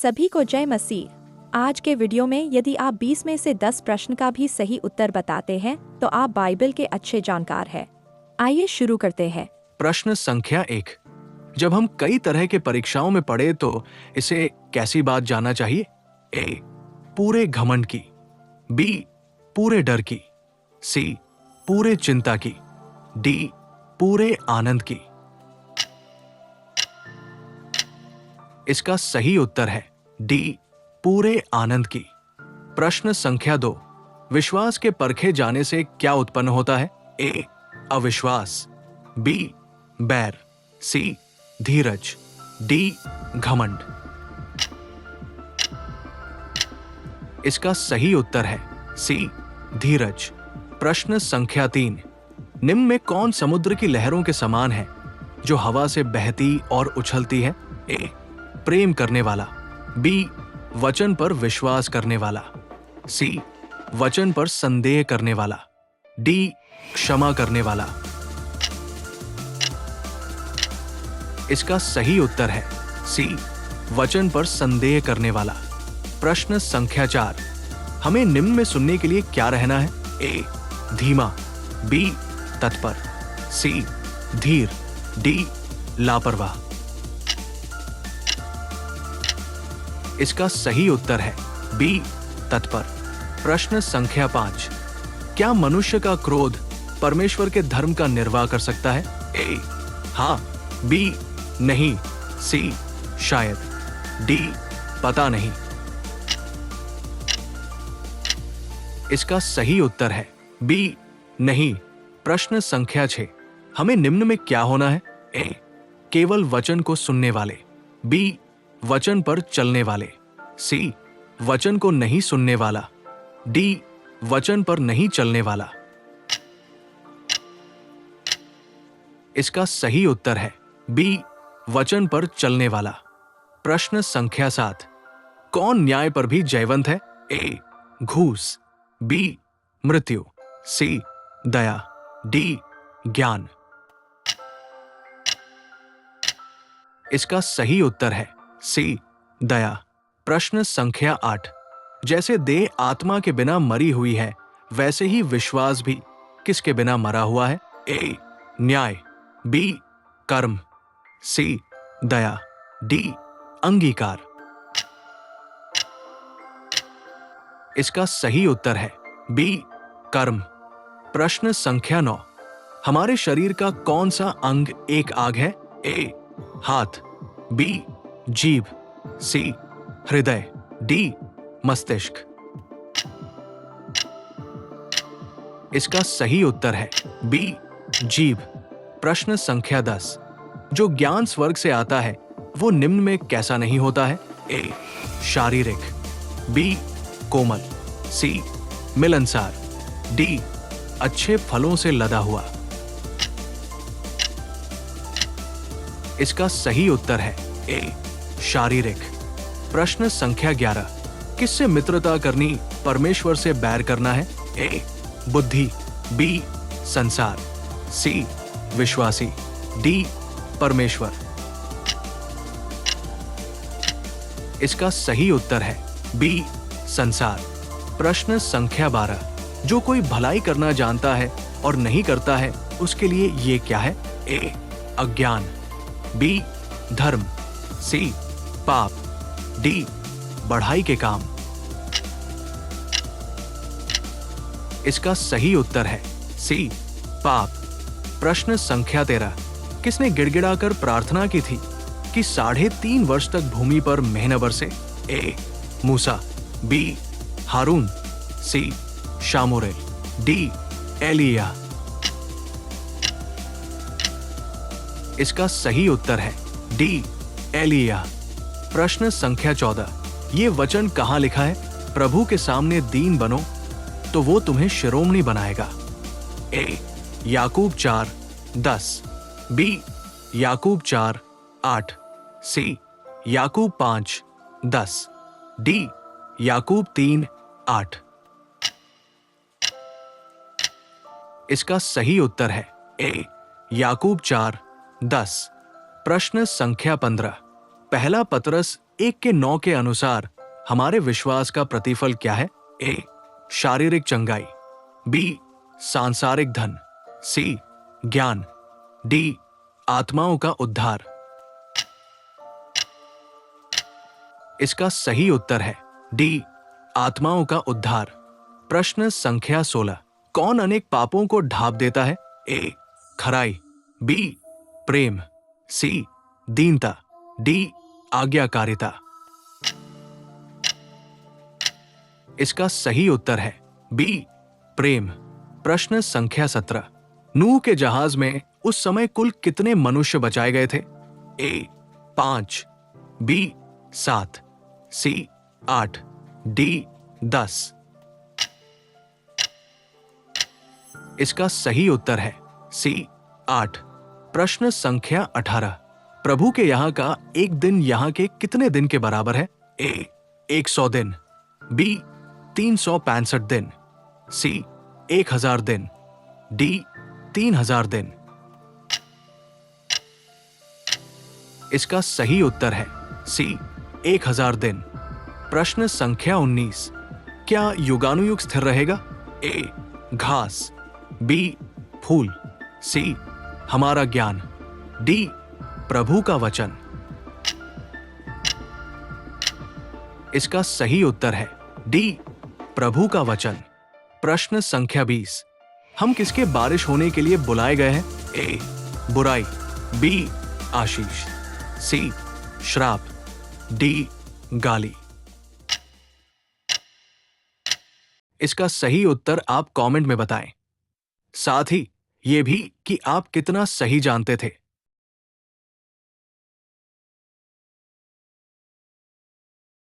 सभी को जय मसीह। आज के वीडियो में यदि आप 20 में से 10 प्रश्न का भी सही उत्तर बताते हैं तो आप बाइबल के अच्छे जानकार हैं। आइए शुरू करते हैं। प्रश्न संख्या 1। जब हम कई तरह के परीक्षाओं में पढ़े तो इसे कैसी बात जानना चाहिए? ए, पूरे घमंड की। बी, पूरे डर की। सी, पूरे चिंता की। डी, पूरे आनंद की। इसका सही उत्तर है डी, पूरे आनंद की। प्रश्न संख्या 2। विश्वास के परखे जाने से क्या उत्पन्न होता है? ए, अविश्वास। बी, बैर। सी, धीरज। डी, घमंड। इसका सही उत्तर है सी, धीरज। प्रश्न संख्या 3। निम्न में कौन समुद्र की लहरों के समान है जो हवा से बहती और उछलती है? ए, प्रेम करने वाला। बी, वचन पर विश्वास करने वाला। सी, वचन पर संदेह करने वाला। डी, क्षमा करने वाला। इसका सही उत्तर है सी, वचन पर संदेह करने वाला। प्रश्न संख्या 4। हमें निम्न में सुनने के लिए क्या रहना है? ए, धीमा। बी, तत्पर। सी, धीर। डी, लापरवाह। इसका सही उत्तर है बी, तत्पर। प्रश्न संख्या 5। क्या मनुष्य का क्रोध परमेश्वर के धर्म का निर्वाह कर सकता है? ए, हां। बी, नहीं। सी, शायद। डी, पता नहीं। इसका सही उत्तर है बी, नहीं। प्रश्न संख्या 6। हमें निम्न में क्या होना है? ए, केवल वचन को सुनने वाले। बी, वचन पर चलने वाले। सी, वचन को नहीं सुनने वाला। डी, वचन पर नहीं चलने वाला। इसका सही उत्तर है बी, वचन पर चलने वाला। प्रश्न संख्या 7। कौन न्याय पर भी जयवंत है? ए, घूस। बी, मृत्यु। सी, दया। डी, ज्ञान। इसका सही उत्तर है सी, दया। प्रश्न संख्या 8। जैसे देह आत्मा के बिना मरी हुई है वैसे ही विश्वास भी किसके बिना मरा हुआ है? ए, न्याय। बी, कर्म। सी, दया। डी, अंगीकार। इसका सही उत्तर है बी, कर्म। प्रश्न संख्या 9। हमारे शरीर का कौन सा अंग एक आग है? ए, हाथ। बी, जीभ। सी, हृदय। डी, मस्तिष्क। इसका सही उत्तर है बी, जीभ। प्रश्न संख्या 10। जो ज्ञान स्वर्ग से आता है वो निम्न में कैसा नहीं होता है? ए, शारीरिक। बी, कोमल। सी, मिलनसार। डी, अच्छे फलों से लदा हुआ। इसका सही उत्तर है ए, शारीरिक। प्रश्न संख्या 11। किससे मित्रता करनी परमेश्वर से बैर करना है? ए, बुद्धि। बी, संसार। सी, विश्वासी। डी, परमेश्वर। इसका सही उत्तर है बी, संसार। प्रश्न संख्या 12। जो कोई भलाई करना जानता है और नहीं करता है उसके लिए ये क्या है? ए, अज्ञान। बी, धर्म। सी, पाप। डी, बढ़ाई के काम। इसका सही उत्तर है सी, पाप। प्रश्न संख्या 13। किसने गिड़गिड़ाकर प्रार्थना की थी कि 3.5 वर्ष तक भूमि पर मेंह न बरसे? ए, मूसा। बी, हारून। सी, शामुएल। डी, एलिया। इसका सही उत्तर है डी, एलिया। प्रश्न संख्या 14। ये वचन कहां लिखा है? प्रभु के सामने दीन बनो तो वो तुम्हें शिरोमणि बनाएगा। ए, याकूब 4:10। बी, याकूब 4:8। सी, याकूब 5:10। डी, याकूब 3:8। इसका सही उत्तर है ए, याकूब 4:10। प्रश्न संख्या 15। पहला पतरस 1 के 9 के अनुसार हमारे विश्वास का प्रतिफल क्या है? ए. शारीरिक चंगाई, बी. सांसारिक धन, सी. ज्ञान, डी. आत्माओं का उद्धार। इसका सही उत्तर है डी. आत्माओं का उद्धार। प्रश्न संख्या 16। कौन अनेक पापों को ढांप देता है? ए. खराई, बी. प्रेम, सी. दीनता, डी. आज्ञाकारिता। इसका सही उत्तर है बी. प्रेम। प्रश्न संख्या 17। नूह के जहाज में उस समय कुल कितने मनुष्य बचाए गए थे? ए. 5, बी. 7, सी. 8, डी. 10। इसका सही उत्तर है सी. 8। प्रश्न संख्या 18। प्रभु के यहां का एक दिन यहां के कितने दिन के बराबर है? ए. 100 दिन, बी. 365 दिन, सी. 1000 दिन, डी. 3000 दिन। इसका सही उत्तर है सी. 1000 दिन। प्रश्न संख्या 19। क्या युगानुयुग स्थिर रहेगा? ए. घास, बी. फूल, सी. हमारा ज्ञान, डी. प्रभु का वचन। इसका सही उत्तर है डी. प्रभु का वचन। प्रश्न संख्या 20। हम किसके बारिश होने के लिए बुलाए गए हैं? ए. बुराई, बी. आशीष, सी. श्राप, डी. गाली। इसका सही उत्तर आप कमेंट में बताएं। साथ ही ये भी कि आप कितना सही जानते थे।